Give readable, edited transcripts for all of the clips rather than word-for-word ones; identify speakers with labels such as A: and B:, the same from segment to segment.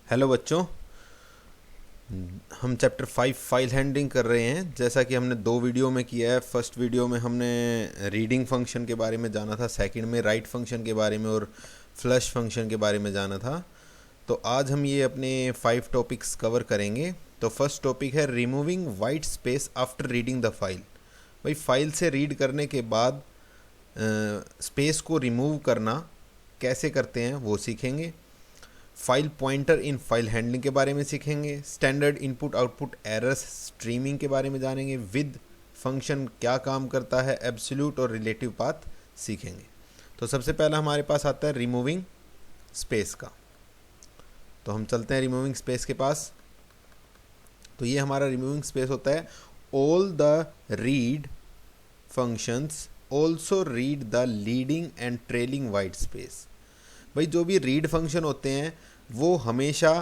A: Hello बच्चों। हम chapter 5 file handling कर रहे हैं। जैसा कि हमने दो वीडियो में किया है। फर्स्ट वीडियो में हमने रीडिंग फंक्शन के बारे में जाना था, सेकंड में राइट फंक्शन के बारे में और फ्लश फंक्शन के बारे में जाना था। तो आज हम ये अपने 5 टॉपिक्स कवर करेंगे। तो फर्स्ट टॉपिक है removing white space after reading the file. भाई फाइल से रीड करने के बाद स्पेस को रिमूव करना कैसे करते हैं वो सीखेंगे। File pointer in file handling के बारे में सीखेंगे। Standard input output errors streaming के बारे में जानेंगे। विद फंक्शन क्या काम करता है, एब्सोल्यूट और रिलेटिव पाथ सीखेंगे। तो सबसे पहला हमारे पास आता है रिमूविंग स्पेस का। तो हम चलते हैं रिमूविंग स्पेस के पास। तो ये हमारा रिमूविंग स्पेस होता है all the read functions also read the leading and trailing white space. भाई जो भी रीड फंक्शन होते हैं वो हमेशा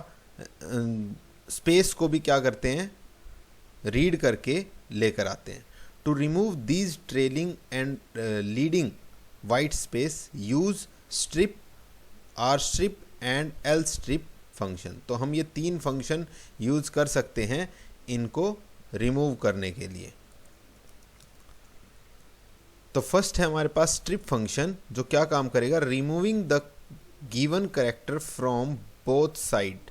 A: स्पेस को भी क्या करते हैं, रीड करके लेकर आते हैं। To remove these trailing and leading white space use strip, R strip and L strip function. तो हम ये 3 फंक्शन यूज कर सकते हैं इनको रिमूव करने के लिए। तो फर्स्ट है हमारे पास स्ट्रिप फंक्शन, जो क्या काम करेगा, removing the given character from both side.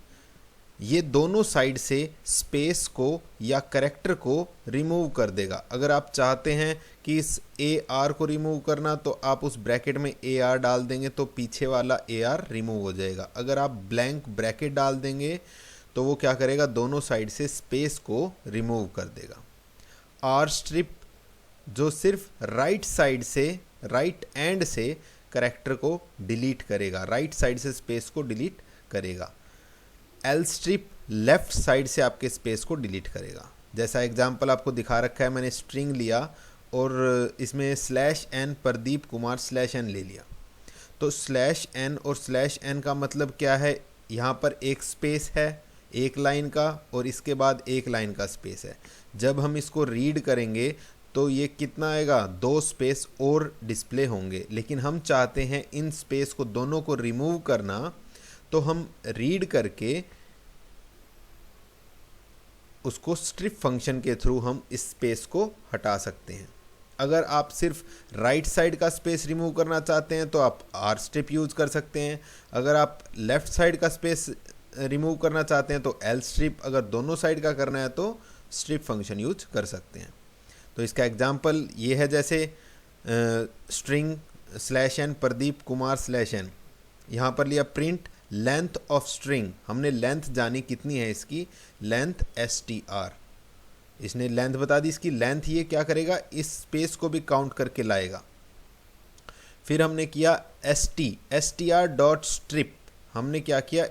A: ये दोनों साइड से स्पेस को या करेक्टर को रिमूव कर देगा। अगर आप चाहते हैं कि इस ए आर को रिमूव करना तो आप उस ब्रैकेट में ए आर डाल देंगे तो पीछे वाला ए आर रिमूव हो जाएगा। अगर आप ब्लैंक ब्रैकेट डाल देंगे तो वो क्या करेगा, दोनों साइड से स्पेस को रिमूव कर देगा। आर स्ट्रिप जो सिर्फ राइट साइड से, राइट एंड से करेक्टर को डिलीट करेगा, राइट साइड से स्पेस को डिलीट करेगा। एल स्ट्रिप लेफ्ट साइड से आपके स्पेस को डिलीट करेगा। जैसा एग्जांपल आपको दिखा रखा है, मैंने स्ट्रिंग लिया और इसमें /n प्रदीप कुमार /n ले लिया। तो /n और /n का मतलब क्या है, यहाँ पर एक स्पेस है एक लाइन का और इसके बाद एक लाइन का स्पेस है। जब हम इसको रीड करेंगे तो ये कितना आएगा, 2 स्पेस और डिस्प्ले होंगे। लेकिन हम चाहते हैं इन स्पेस को दोनों को रिमूव करना, तो हम रीड करके उसको स्ट्रिप फंक्शन के थ्रू हम इस स्पेस को हटा सकते हैं। अगर आप सिर्फ राइट साइड का स्पेस रिमूव करना चाहते हैं तो आप आर स्ट्रिप यूज कर सकते हैं। अगर आप लेफ्ट साइड का स्पेस रिमूव करना चाहते हैं तो एल स्ट्रिप, अगर दोनों साइड का करना है तो स्ट्रिप फंक्शन यूज कर सकते हैं। तो इसका एग्जाम्पल ये है, जैसे string /n Pradeep Kumar /n, यहाँ पर लिया प्रिंट लेंथ ऑफ स्ट्रिंग। हमने लेंथ जानी कितनी है इसकी, लेंथ str। इसने लेंथ बता दी इसकी। लेंथ ये क्या करेगा, इस स्पेस को भी काउंट करके लाएगा। फिर हमने किया str डॉट स्ट्रिप। हमने क्या किया,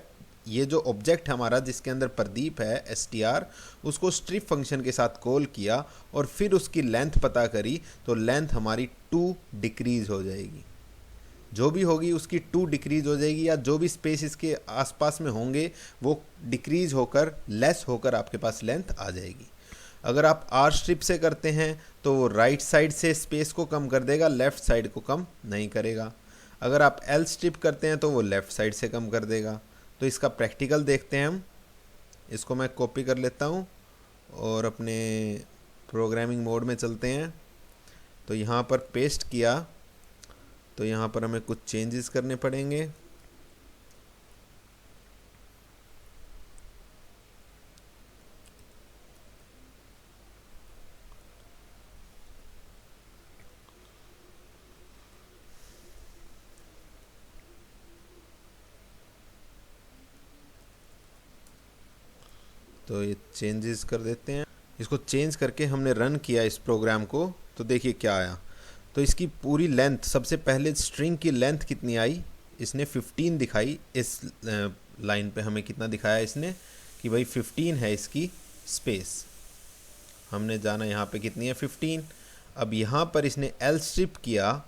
A: ये जो ऑब्जेक्ट हमारा जिसके अंदर प्रदीप है str, उसको स्ट्रिप फंक्शन के साथ कॉल किया और फिर उसकी लेंथ पता करी। तो लेंथ हमारी 2 डिक्रीज हो जाएगी। जो भी होगी उसकी 2 डिक्रीज हो जाएगी, या जो भी स्पेस इसके आसपास में होंगे वो डिक्रीज होकर, लेस होकर आपके पास लेंथ आ जाएगी। अगर आप आर स्ट्रिप से करते हैं तो वो राइट साइड से स्पेस को कम कर देगा, लेफ़्ट साइड को कम नहीं करेगा। अगर आप एल स्ट्रिप करते हैं तो वो लेफ़्ट साइड से कम कर देगा। तो इसका प्रैक्टिकल देखते हैं हम। इसको मैं कॉपी कर लेता हूँ और अपने प्रोग्रामिंग मोड में चलते हैं। तो यहाँ पर पेस्ट किया, तो यहाँ पर हमें कुछ चेंजेस करने पड़ेंगे। तो ये चेंजेस कर देते हैं। इसको चेंज करके हमने रन किया इस प्रोग्राम को, तो देखिए क्या आया। तो इसकी पूरी लेंथ, सबसे पहले स्ट्रिंग की लेंथ कितनी आई, इसने 15 दिखाई। इस लाइन पे हमें कितना दिखाया इसने कि भाई 15 है इसकी स्पेस। हमने जाना यहाँ पे कितनी है, 15। अब यहाँ पर इसने एल स्ट्रिप किया,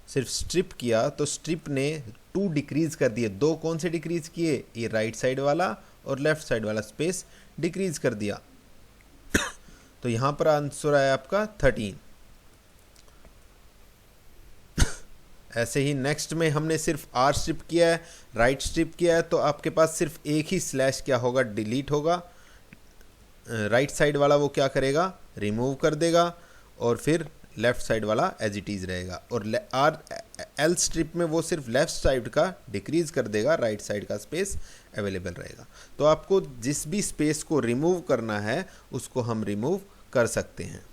A: सिर्फ स्ट्रिप किया तो स्ट्रिप ने 2 डिक्रीज कर दिए। 2 कौन से डिक्रीज किए, ये राइट साइड वाला और लेफ्ट साइड वाला स्पेस डिक्रीज कर दिया। तो यहाँ पर आंसर आया आपका 13। ऐसे ही नेक्स्ट में हमने सिर्फ आर स्ट्रिप किया है, राइट स्ट्रिप किया है, तो आपके पास सिर्फ एक ही स्लैश क्या होगा, डिलीट होगा। राइट साइड वाला वो क्या करेगा, रिमूव कर देगा, और फिर लेफ़्ट साइड वाला एज इट इज़ रहेगा। और आर एल स्ट्रिप में वो सिर्फ लेफ़्ट साइड का डिक्रीज़ कर देगा, राइट साइड का स्पेस अवेलेबल रहेगा। तो आपको जिस भी स्पेस को रिमूव करना है उसको हम रिमूव कर सकते हैं।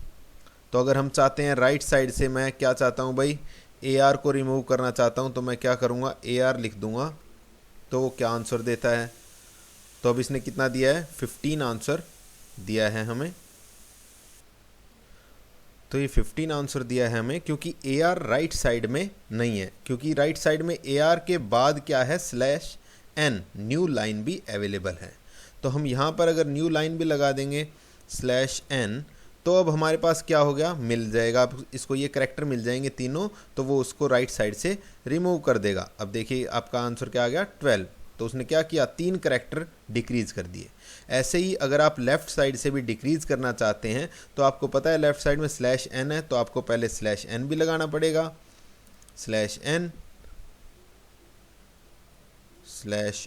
A: तो अगर हम चाहते हैं राइट साइड से, मैं क्या चाहता हूँ भाई, ए आर को रिमूव करना चाहता हूँ, तो मैं क्या करूँगा, ए आर लिख दूँगा, तो वो क्या आंसर देता है। तो अब इसने कितना दिया है, 15 आंसर दिया है हमें। तो ये 15 आंसर दिया है हमें, क्योंकि ए आर राइट साइड में नहीं है, क्योंकि राइट साइड में ए आर के बाद क्या है, स्लैश एन, न्यू लाइन भी अवेलेबल है। तो हम यहाँ पर अगर न्यू लाइन भी लगा देंगे स्लैश एन, तो अब हमारे पास क्या हो गया, मिल जाएगा। अब इसको ये करैक्टर मिल जाएंगे तीनों, तो वो उसको राइट साइड से रिमूव कर देगा। अब देखिए आपका आंसर क्या आ गया, 12। तो उसने क्या किया, 3 करैक्टर डिक्रीज़ कर दिए। ऐसे ही अगर आप लेफ़्ट साइड से भी डिक्रीज़ करना चाहते हैं, तो आपको पता है लेफ़्ट साइड में स्लैश एन है, तो आपको पहले स्लैश एन भी लगाना पड़ेगा, स्लैश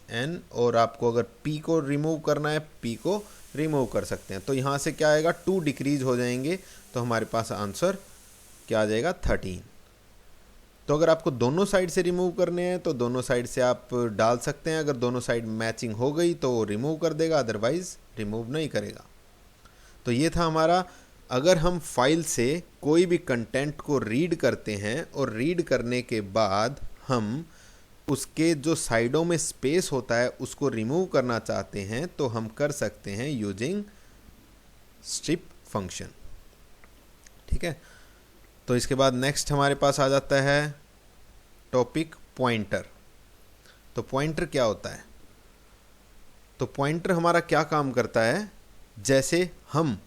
A: एन, और आपको अगर पी को रिमूव करना है, पी को रिमूव कर सकते हैं। तो यहाँ से क्या आएगा, 2 डिक्रीज हो जाएंगे, तो हमारे पास आंसर क्या आ जाएगा, 13। तो अगर आपको दोनों साइड से रिमूव करने हैं तो दोनों साइड से आप डाल सकते हैं। अगर दोनों साइड मैचिंग हो गई तो रिमूव कर देगा, अदरवाइज़ रिमूव नहीं करेगा। तो ये था हमारा, अगर हम फाइल से कोई भी कंटेंट को रीड करते हैं और रीड करने के बाद हम उसके जो साइडों में स्पेस होता है उसको रिमूव करना चाहते हैं, तो हम कर सकते हैं यूजिंग स्ट्रिप फंक्शन। ठीक है, तो इसके बाद नेक्स्ट हमारे पास आ जाता है टॉपिक पॉइंटर। तो पॉइंटर क्या होता है, तो पॉइंटर हमारा क्या काम करता है, जैसे हम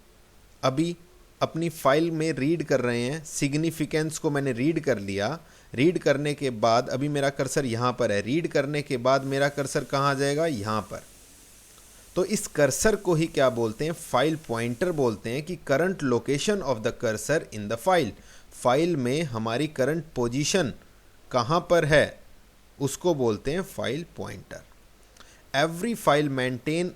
A: अभी अपनी फाइल में रीड कर रहे हैं, सिग्निफिकेंस को मैंने रीड कर लिया, रीड करने के बाद अभी मेरा कर्सर यहाँ पर है, रीड करने के बाद मेरा कर्सर कहाँ जाएगा, यहाँ पर। तो इस कर्सर को ही क्या बोलते हैं, फाइल पॉइंटर बोलते हैं, कि current location of the cursor in the file, file में हमारी करंट पोजीशन कहाँ पर है उसको बोलते हैं file pointer. Every file maintain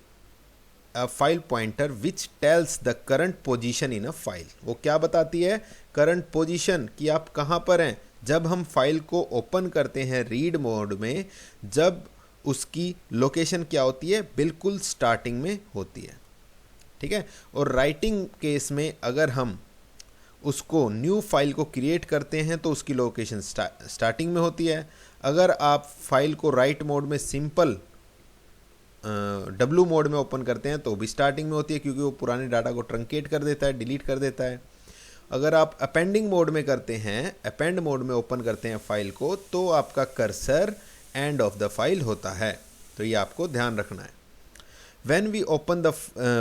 A: a file pointer which tells the current position in a file. वो क्या बताती है, करंट पोजीशन, कि आप कहाँ पर हैं। जब हम फाइल को ओपन करते हैं रीड मोड में, जब उसकी लोकेशन क्या होती है, बिल्कुल स्टार्टिंग में होती है। ठीक है, और राइटिंग केस में अगर हम उसको न्यू फाइल को क्रिएट करते हैं तो उसकी लोकेशन स्टार्टिंग में होती है। अगर आप फाइल को राइट मोड में सिंपल डब्लू मोड में ओपन करते हैं तो भी स्टार्टिंग में होती है, क्योंकि वो पुराने डाटा को ट्रंकेट कर देता है, डिलीट कर देता है। अगर आप अपेंडिंग मोड में करते हैं, अपेंड मोड में ओपन करते हैं फाइल को, तो आपका cursor end of the file होता है। तो ये आपको ध्यान रखना है। When we open the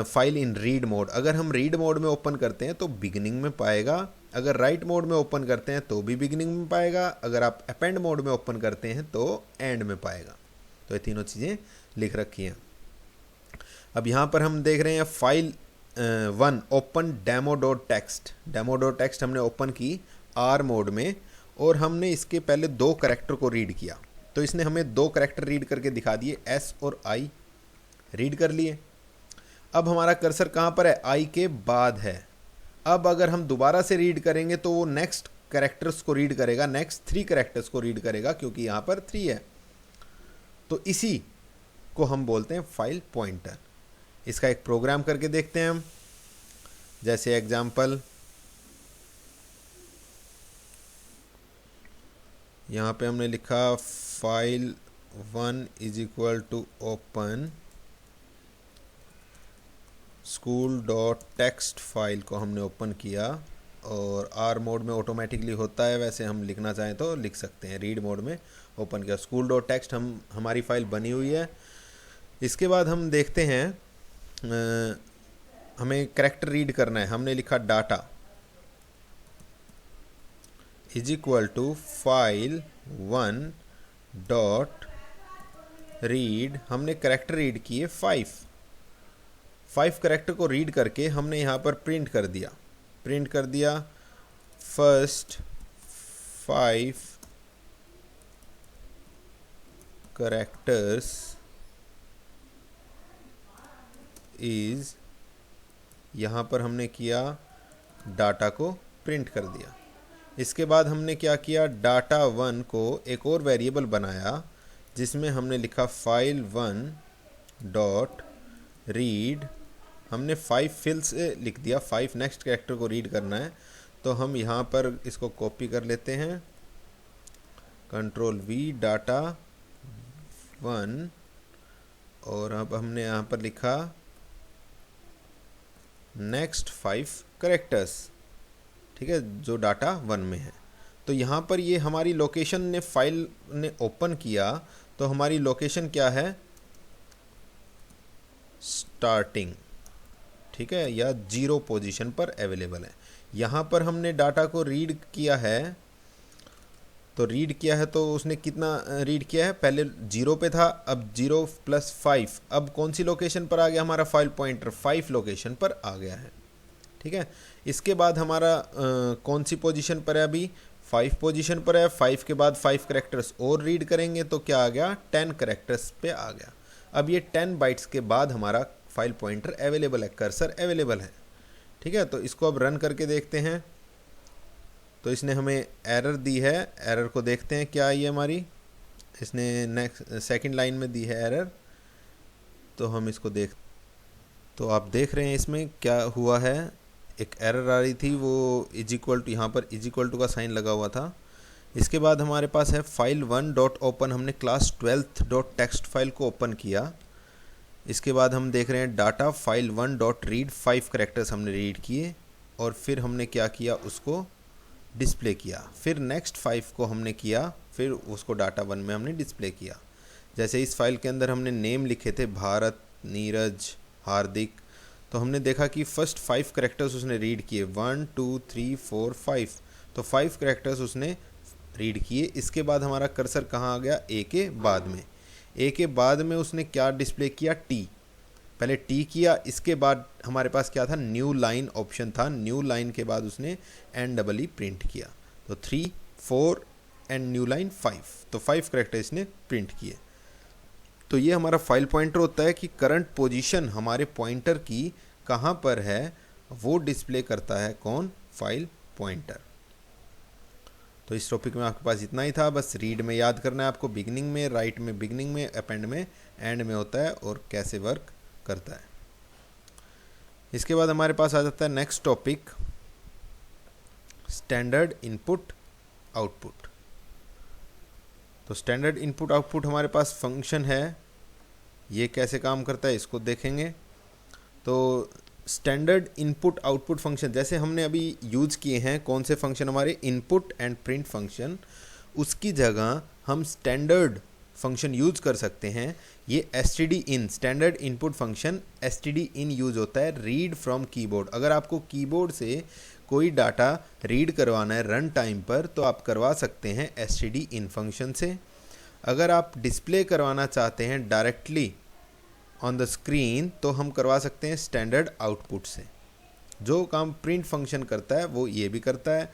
A: file in read mode, अगर हम रीड मोड में ओपन करते हैं तो बिगिनिंग में पाएगा, अगर राइट मोड में ओपन करते हैं तो भी बिगिनिंग में पाएगा, अगर आप अपेंड मोड में ओपन करते हैं तो एंड में पाएगा। तो ये तीनों चीज़ें लिख रखी हैं। अब यहाँ पर हम देख रहे हैं file 1 open demo dot text. Demo dot text हमने ओपन की आर मोड में, और हमने इसके पहले 2 करैक्टर को रीड किया। तो इसने हमें 2 करैक्टर रीड करके दिखा दिए, एस और आई रीड कर लिए। अब हमारा कर्सर कहाँ पर है, आई के बाद है। अब अगर हम दोबारा से रीड करेंगे तो वो नेक्स्ट कैरेक्टर्स को रीड करेगा, नेक्स्ट 3 कैरेक्टर्स को रीड करेगा, क्योंकि यहाँ पर 3 है। तो इसी को हम बोलते हैं फाइल पॉइंटर। इसका एक प्रोग्राम करके देखते हैं हम। जैसे एग्जाम्पल, यहाँ पे हमने लिखा file 1 is equal to open school dot text, file को हमने ओपन किया, और आर मोड में ऑटोमेटिकली होता है, वैसे हम लिखना चाहें तो लिख सकते हैं। रीड मोड में ओपन किया, स्कूल डॉट टेक्स्ट हमारी फाइल बनी हुई है। इसके बाद हम देखते हैं, हमें करैक्टर रीड करना है। हमने लिखा data is equal to file 1 dot read, हमने करैक्टर रीड किए 5 करैक्टर को रीड करके हमने यहाँ पर प्रिंट कर दिया फर्स्ट 5 करेक्टर्स इज, यहाँ पर हमने किया डाटा को प्रिंट कर दिया। इसके बाद हमने क्या किया, डाटा 1 को एक और वेरिएबल बनाया जिसमें हमने लिखा फाइल 1 डॉट रीड। हमने 5 फिल्स लिख दिया, 5 नेक्स्ट कैरेक्टर को रीड करना है, तो हम यहाँ पर इसको कॉपी कर लेते हैं, Ctrl+V डाटा 1, और अब हमने यहाँ पर लिखा नेक्स्ट 5 कैरेक्टर्स, ठीक है, जो डाटा 1 में है। तो यहाँ पर ये हमारी लोकेशन ने फाइल ने ओपन किया, तो हमारी लोकेशन क्या है, स्टार्टिंग, ठीक है, या 0 पोजीशन पर अवेलेबल है। यहाँ पर हमने डाटा को रीड किया है, तो रीड किया है तो उसने कितना रीड किया है, पहले 0 पे था, अब 0 + 5, अब कौन सी लोकेशन पर आ गया हमारा फाइल पॉइंटर, 5 लोकेशन पर आ गया है, ठीक है। इसके बाद हमारा कौन सी पोजीशन पर है, अभी 5 पोजीशन पर है। 5 के बाद 5 कैरेक्टर्स और रीड करेंगे तो क्या आ गया, 10 कैरेक्टर्स पे आ गया। अब ये 10 बाइट्स के बाद हमारा फाइल पॉइंटर अवेलेबल है, कर्सर अवेलेबल है, ठीक है। तो इसको अब रन करके देखते हैं। तो इसने हमें एरर दी है, एरर को देखते हैं क्या आई है हमारी, इसने नेक्स्ट सेकंड लाइन में दी है एरर, तो हम इसको तो आप देख रहे हैं इसमें क्या हुआ है, एक एरर आ रही थी, वो =, यहाँ पर =, का साइन लगा हुआ था। इसके बाद हमारे पास है फाइल 1 डॉट ओपन, हमने class 12th dot text file को ओपन किया। इसके बाद हम देख रहे हैं data file 1 dot read, 5 characters हमने रीड किए, और फिर हमने क्या किया, उसको डिस्प्ले किया। फिर नेक्स्ट 5 को हमने किया, फिर उसको डाटा 1 में हमने डिस्प्ले किया। जैसे इस फाइल के अंदर हमने नेम लिखे थे, भारत, नीरज, हार्दिक, तो हमने देखा कि फर्स्ट 5 कैरेक्टर्स उसने रीड किए, 1 2 3 4 5, तो 5 कैरेक्टर्स उसने रीड किए। इसके बाद हमारा कर्सर कहाँ आ गया, ए के बाद में। ए के बाद में उसने क्या डिस्प्ले किया, टी, पहले टी किया, इसके बाद हमारे पास क्या था, न्यू लाइन ऑप्शन था, न्यू लाइन के बाद उसने NEE प्रिंट किया, तो 3 4 एंड न्यू लाइन 5, तो 5 कैरेक्टर इसने प्रिंट किए। तो ये हमारा फाइल पॉइंटर होता है कि करंट पोजीशन हमारे पॉइंटर की कहाँ पर है, वो डिस्प्ले करता है कौन, फाइल पॉइंटर। तो इस टॉपिक में आपके पास इतना ही था, बस रीड में याद करना है आपको, बिगनिंग में, राइट में बिगनिंग में, अपेंड में, एंड में होता है, और कैसे वर्क करता है। इसके बाद हमारे पास आ जाता है next topic, standard input output. तो स्टैंडर्ड इनपुट आउटपुट हमारे पास फंक्शन है, ये कैसे काम करता है इसको देखेंगे। तो स्टैंडर्ड इनपुट आउटपुट फंक्शन जैसे हमने अभी यूज किए हैं, कौन से फंक्शन हमारे, इनपुट एंड प्रिंट फंक्शन, उसकी जगह हम स्टैंडर्ड फंक्शन यूज कर सकते हैं। ये stdin, standard input function stdin use होता है रीड फ्रॉम कीबोर्ड। अगर आपको कीबोर्ड से कोई डाटा रीड करवाना है रन टाइम पर, तो आप करवा सकते हैं stdin फंक्शन से। अगर आप डिस्प्ले करवाना चाहते हैं डायरेक्टली ऑन द स्क्रीन, तो हम करवा सकते हैं स्टैंडर्ड आउटपुट से। जो काम प्रिंट फंक्शन करता है वो ये भी करता है।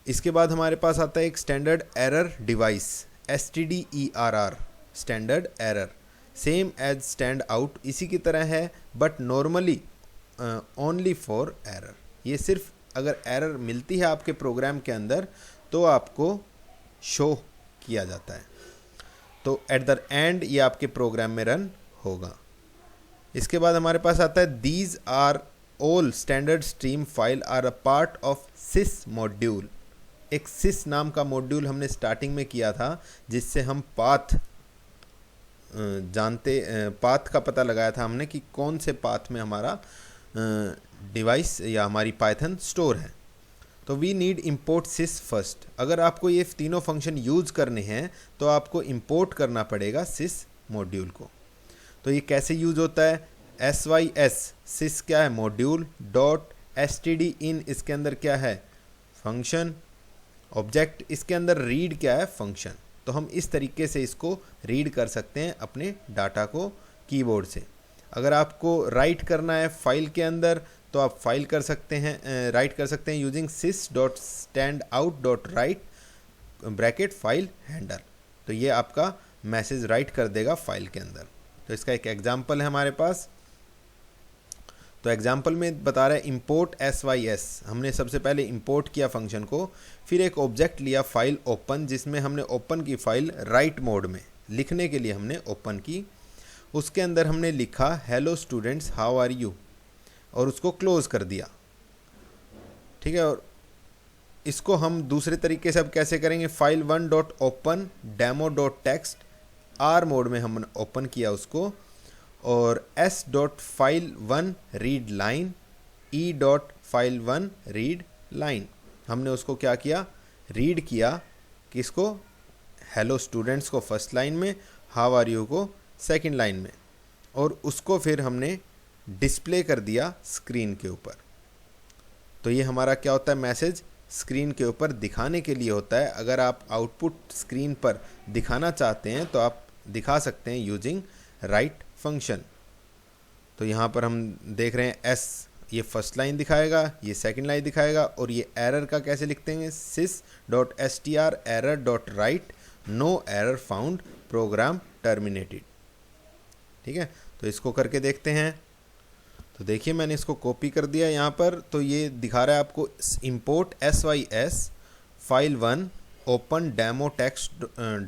A: इसके बाद हमारे पास आता है एक standard error device, STDERR, standard error, same as stand out, इसी की तरह है, but normally only for error. ये सिर्फ अगर एरर मिलती है आपके प्रोग्राम के अंदर तो आपको शो किया जाता है, तो एट द एंड ये आपके प्रोग्राम में रन होगा। इसके बाद हमारे पास आता है these are all standard stream file are a part of sys module. एक सिस नाम का मॉड्यूल हमने स्टार्टिंग में किया था, जिससे हम पाथ पाथ का पता लगाया था हमने कि कौन से पाथ में हमारा डिवाइस या हमारी पाइथन स्टोर है। तो we need import sys first. अगर आपको ये तीनों फंक्शन यूज करने हैं तो आपको इम्पोर्ट करना पड़ेगा सिस मॉड्यूल को। तो ये कैसे यूज होता है, SYS सिस क्या है, मॉड्यूल, डॉट STDIN इसके अंदर क्या है, फंक्शन, ऑब्जेक्ट इसके अंदर रीड क्या है, फंक्शन। तो हम इस तरीके से इसको रीड कर सकते हैं अपने डाटा को कीबोर्ड से। अगर आपको राइट करना है फाइल के अंदर तो आप फाइल कर सकते हैं, राइट कर सकते हैं using sys.standout.write bracket file handle. तो ये आपका मैसेज राइट कर देगा फाइल के अंदर। तो इसका एक एग्जांपल है हमारे पास। तो एग्जांपल में बता रहा है इंपोर्ट sys, हमने सबसे पहले इंपोर्ट किया फंक्शन को, फिर एक ऑब्जेक्ट लिया फाइल ओपन, जिसमें हमने ओपन की फाइल राइट मोड में लिखने के लिए हमने ओपन की। उसके अंदर हमने लिखा hello students how are you और उसको क्लोज कर दिया। ठीक है, और इसको हम दूसरे तरीके से अब कैसे करेंगे, file 1 dot open demo dot text are mode में हमने ओपन किया उसको, और S dot file 1 read line E dot file 1 read line, हमने उसको क्या किया, रीड किया किसको, हेलो स्टूडेंट्स को फर्स्ट लाइन में, हाउ आर यू को सेकंड लाइन में, और उसको फिर हमने डिस्प्ले कर दिया स्क्रीन के ऊपर। तो ये हमारा क्या होता है, मैसेज स्क्रीन के ऊपर दिखाने के लिए होता है। अगर आप आउटपुट स्क्रीन पर दिखाना चाहते हैं तो आप दिखा सकते हैं यूजिंग राइट फंक्शन। तो यहाँ पर हम देख रहे हैं एस ये फर्स्ट लाइन दिखाएगा, ये सेकंड लाइन दिखाएगा, और ये एरर का कैसे लिखते हैं, sys.str error dot write no error found program terminated. ठीक है, तो इसको करके देखते हैं। तो देखिए मैंने इसको कॉपी कर दिया यहाँ पर, तो ये दिखा रहा है आपको import sys file 1 open demo text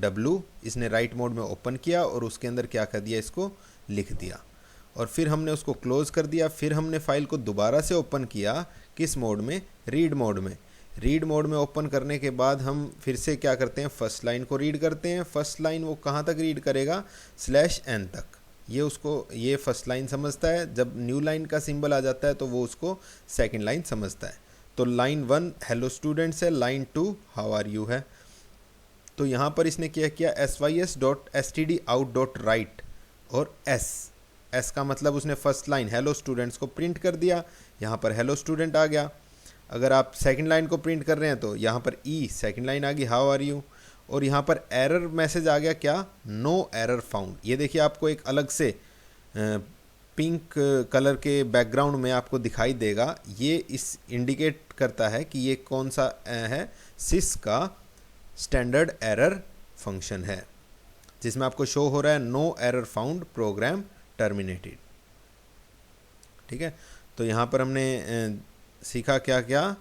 A: w, इसने राइट मोड में ओपन किया और उसके अंदर क्या कर दिया, इसको लिख दिया, और फिर हमने उसको क्लोज कर दिया। फिर हमने फाइल को दोबारा से ओपन किया, किस मोड में, रीड मोड में। रीड मोड में ओपन करने के बाद हम फिर से क्या करते हैं, फर्स्ट लाइन को रीड करते हैं। फर्स्ट लाइन वो कहाँ तक रीड करेगा, /n तक। ये उसको, ये फर्स्ट लाइन समझता है, जब न्यू लाइन का सिंबल आ जाता है तो वो उसको सेकंड लाइन समझता है। तो लाइन 1 हेलो स्टूडेंट्स है, लाइन 2 हाउ आर यू है। तो यहाँ पर इसने क्या किया, sys.stdout.write और s का मतलब उसने फर्स्ट लाइन हेलो स्टूडेंट्स को प्रिंट कर दिया, यहाँ पर हेलो स्टूडेंट आ गया। अगर आप सेकंड लाइन को प्रिंट कर रहे हैं तो यहाँ पर ई सेकंड लाइन आ गई, हाउ आर यू, और यहाँ पर एरर मैसेज आ गया क्या, नो एरर फाउंड। ये देखिए आपको एक अलग से पिंक कलर के बैकग्राउंड में आपको दिखाई देगा, ये इस इंडिकेट करता है कि ये कौन सा है, सिस का स्टैंडर्ड एरर फंक्शन है, जिसमें आपको शो हो रहा है no error found program terminated. ठीक है, तो यहाँ पर हमने सीखा क्या क्या,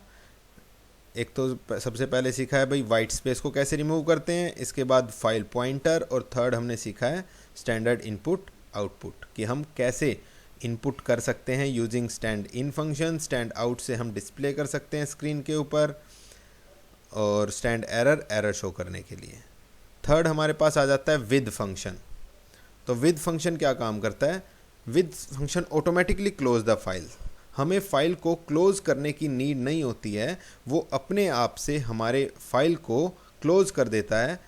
A: एक तो सबसे पहले सीखा है भाई वाइट स्पेस को कैसे रिमूव करते हैं, इसके बाद फाइल पॉइंटर, और थर्ड हमने सीखा है स्टैंडर्ड इनपुट आउटपुट, कि हम कैसे इनपुट कर सकते हैं using stand in function. Stand out से हम डिस्प्ले कर सकते हैं स्क्रीन के ऊपर, और स्टैंड एरर शो करने के लिए। थर्ड हमारे पास आ जाता है विद फंक्शन। तो विद फंक्शन क्या काम करता है, with function automatically close the file, हमें फाइल को क्लोज करने की नीड नहीं होती है, वो अपने आप से हमारे फाइल को क्लोज कर देता है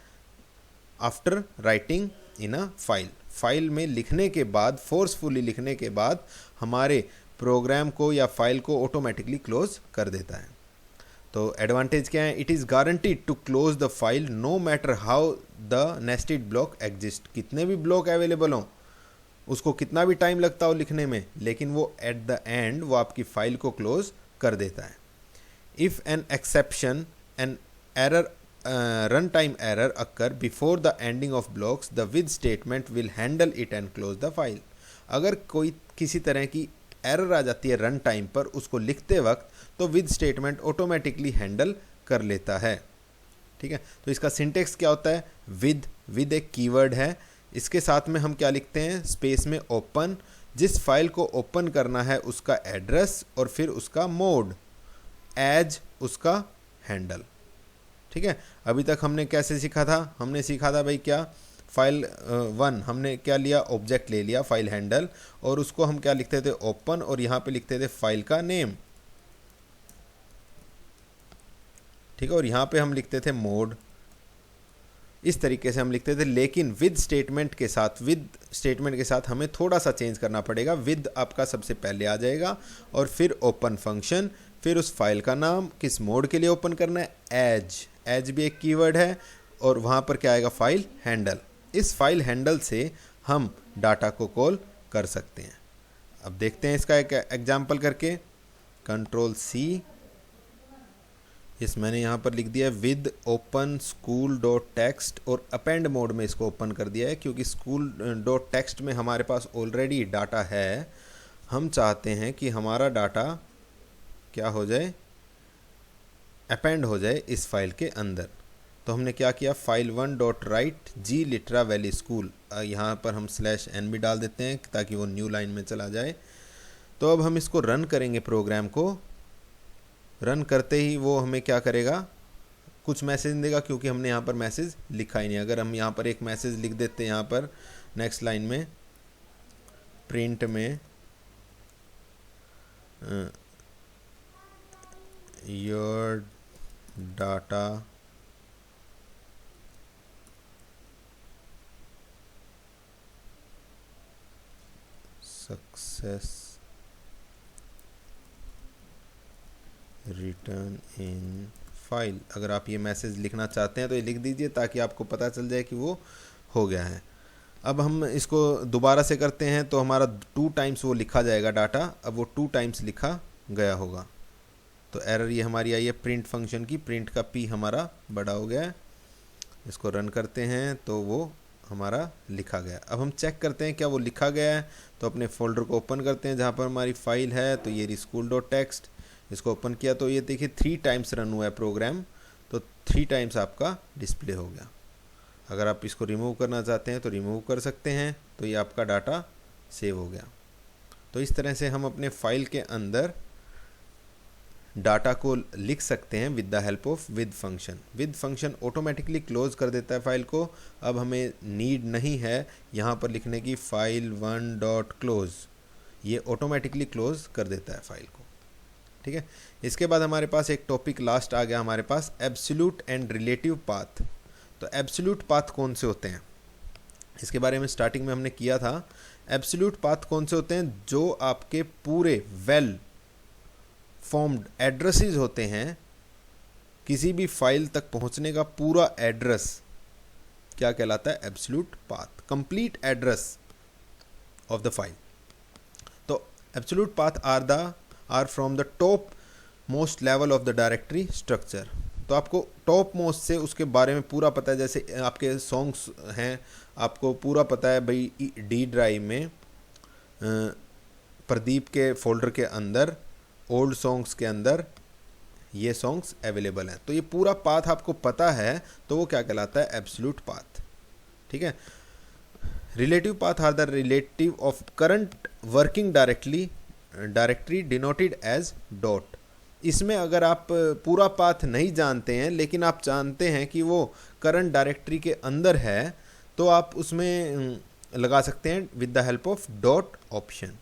A: after writing in a file. File में लिखने के बाद, फोर्सफुली लिखने के बाद हमारे प्रोग्राम को या फाइल को ऑटोमेटिकली क्लोज कर देता है। तो एडवांटेज क्या है, it is guaranteed to close the file no matter how the nested block exist, कितने भी ब्लॉक अवेलेबल हों, उसको कितना भी टाइम लगता हो लिखने में, लेकिन वो एट द एंड वो आपकी फाइल को क्लोज कर देता है। If an exception an error run time error occur before the ending of blocks the with statement will handle it and close the file. अगर कोई किसी तरह की एरर आ जाती है रन टाइम पर उसको लिखते वक्त, तो विद स्टेटमेंट ऑटोमेटिकली हैंडल कर लेता है। ठीक है, तो इसका सिंटेक्स क्या होता है, विद एक कीवर्ड है, इसके साथ में हम क्या लिखते हैं, स्पेस में ओपन, जिस फाइल को ओपन करना है उसका एड्रेस, और फिर उसका मोड, एज उसका हैंडल। ठीक है, अभी तक हमने कैसे सीखा था, हमने सीखा था भाई क्या, फाइल 1 हमने क्या लिया, ऑब्जेक्ट ले लिया फाइल हैंडल, और उसको हम क्या लिखते थे, ओपन, और यहाँ पे लिखते थे फाइल का नेम। ठीक है, और यहाँ पे हम लिखते थे मोड, इस तरीके से हम लिखते थे। लेकिन विद स्टेटमेंट के साथ हमें थोड़ा सा चेंज करना पड़ेगा। विद आपका सबसे पहले आ जाएगा, और फिर ओपन फंक्शन, फिर उस फाइल का नाम, किस मोड के लिए ओपन करना है, एज भी एक कीवर्ड है, और वहाँ पर क्या आएगा, फाइल हैंडल। इस फाइल हैंडल से हम डाटा को कॉल कर सकते हैं। अब देखते हैं इसका एक एग्जाम्पल करके, Ctrl+C, यस, मैंने यहाँ पर लिख दिया with open school dot text और अपेंड मोड में इसको ओपन कर दिया है, क्योंकि स्कूल डॉट टेक्स्ट में हमारे पास ऑलरेडी डाटा है। हम चाहते हैं कि हमारा डाटा क्या हो जाए, अपेंड हो जाए इस फाइल के अंदर। तो हमने क्या किया, फाइल 1 डॉट राइट जी लिटरा वैली स्कूल, यहाँ पर हम /n भी डाल देते हैं ताकि वो न्यू लाइन में चला जाए। तो अब हम इसको रन करेंगे, प्रोग्राम को रन करते ही वो हमें क्या करेगा, कुछ मैसेज देगा, क्योंकि हमने यहाँ पर मैसेज लिखा ही नहीं। अगर हम यहाँ पर एक मैसेज लिख देते हैं, यहाँ पर नेक्स्ट लाइन में प्रिंट में your data success return in file, अगर आप ये मैसेज लिखना चाहते हैं तो ये लिख दीजिए ताकि आपको पता चल जाए कि वो हो गया है। अब हम इसको दोबारा से करते हैं तो हमारा 2 टाइम्स वो लिखा जाएगा डाटा। अब वो 2 टाइम्स लिखा गया होगा, तो एरर ये हमारी आई है प्रिंट फंक्शन की, प्रिंट का p हमारा बड़ा हो गया है। इसको रन करते हैं तो वो हमारा लिखा गया। अब हम चेक करते हैं क्या वो लिखा गया है, तो अपने फोल्डर को ओपन करते हैं जहाँ पर हमारी फाइल है। तो ये स्कूल डॉट टेक्स्ट, इसको ओपन किया तो ये देखिए 3 टाइम्स रन हुआ है प्रोग्राम, तो 3 टाइम्स आपका डिस्प्ले हो गया। अगर आप इसको रिमूव करना चाहते हैं तो रिमूव कर सकते हैं, तो ये आपका डाटा सेव हो गया। तो इस तरह से हम अपने फाइल के अंदर डाटा को लिख सकते हैं with the help of with function. With function automatically close कर देता है फाइल को। अब हमें नीड नहीं है यहाँ पर लिखने की फाइल 1 डॉट क्लोज, ये ऑटोमेटिकली क्लोज कर देता है फाइल को। ठीक है, इसके बाद हमारे पास एक टॉपिक लास्ट आ गया हमारे पास, एब्सोल्यूट एंड रिलेटिव पाथ। तो एब्सोल्यूट पाथ कौन से होते हैं, इसके बारे में स्टार्टिंग में हमने किया था। एब्सोल्यूट पाथ कौन से होते हैं, जो आपके पूरे वेल फॉर्म्ड एड्रेसेस होते हैं, किसी भी फाइल तक पहुंचने का पूरा एड्रेस क्या कहलाता है, absolute path, complete address of the file. तो absolute path are from the top most level of the directory structure. तो आपको टॉप मोस्ट से उसके बारे में पूरा पता है। जैसे आपके सॉन्ग्स हैं, आपको पूरा पता है भाई डी ड्राइव में प्रदीप के फोल्डर के अंदर ओल्ड सॉन्ग्स के अंदर ये सॉन्ग्स अवेलेबल हैं, तो ये पूरा पाथ आपको पता है, तो वो क्या कहलाता है, एब्सोल्यूट पाथ। ठीक है, relative path are the relative of current working directory denoted as dot. इसमें अगर आप पूरा पाथ नहीं जानते हैं लेकिन आप जानते हैं कि वो करंट डायरेक्टरी के अंदर है, तो आप उसमें लगा सकते हैं with the help of dot option.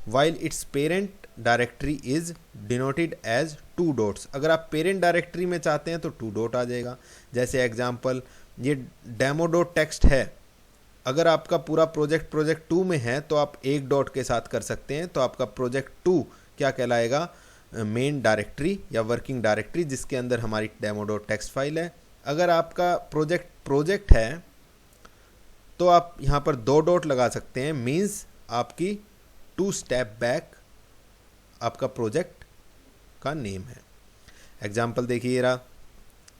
A: While its parent directory is denoted as 2 dots. अगर आप पेरेंट डायरेक्टरी में चाहते हैं तो 2 डॉट आ जाएगा। जैसे एग्जांपल ये डेमो डॉट टेक्स्ट है, अगर आपका पूरा प्रोजेक्ट 2 में है तो आप 1 डॉट के साथ कर सकते हैं, तो आपका प्रोजेक्ट 2 क्या कहलाएगा, मेन डायरेक्टरी या वर्किंग डायरेक्टरी, जिसके अंदर हमारी डेमो डॉट टेक्स्ट फाइल है। अगर आपका प्रोजेक्ट है तो आप यहाँ पर 2 डॉट लगा सकते हैं, मीन्स आपकी 2 स्टेप बैक आपका प्रोजेक्ट का नेम है। एग्जाम्पल देखिए रहा,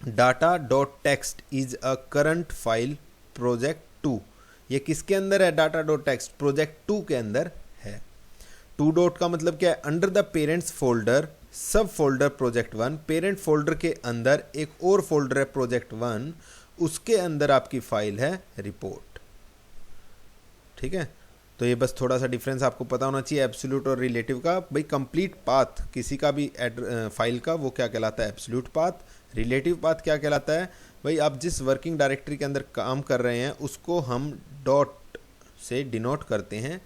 A: data dot text is a current file project 2। ये किसके अंदर है, डाटा डॉट टेक्स्ट प्रोजेक्ट 2 के अंदर है। 2 डॉट का मतलब क्या है, अंडर द पेरेंट्स फोल्डर सब फोल्डर प्रोजेक्ट 1, पेरेंट फोल्डर के अंदर एक और फोल्डर है प्रोजेक्ट 1, उसके अंदर आपकी फाइल है रिपोर्ट। ठीक है, तो ये बस थोड़ा सा डिफरेंस आपको पता होना चाहिए एब्सोल्यूट और रिलेटिव का। भाई कंप्लीट पाथ किसी का भी फाइल का वो क्या कहलाता है, एब्सोल्यूट पाथ। रिलेटिव पाथ क्या कहलाता है, भाई आप जिस वर्किंग डायरेक्टरी के अंदर काम कर रहे हैं उसको हम डॉट से डिनोट करते हैं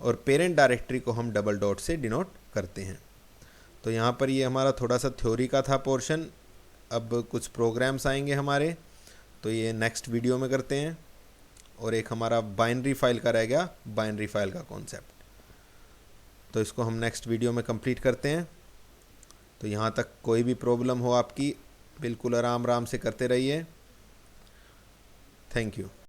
A: और पेरेंट डायरेक्टरी को हम डबल डॉट से डिनोट करते हैं। तो यहाँ पर ये हमारा थोड़ा सा थ्योरी का था पोर्शन। अब कुछ प्रोग्राम्स आएंगे हमारे, तो ये नेक्स्ट वीडियो में करते हैं। और एक हमारा बाइनरी फाइल का रह गया, बाइनरी फाइल का कॉन्सेप्ट, तो इसको हम नेक्स्ट वीडियो में कंप्लीट करते हैं। तो यहाँ तक कोई भी प्रॉब्लम हो आपकी, बिल्कुल आराम से करते रहिए। Thank you.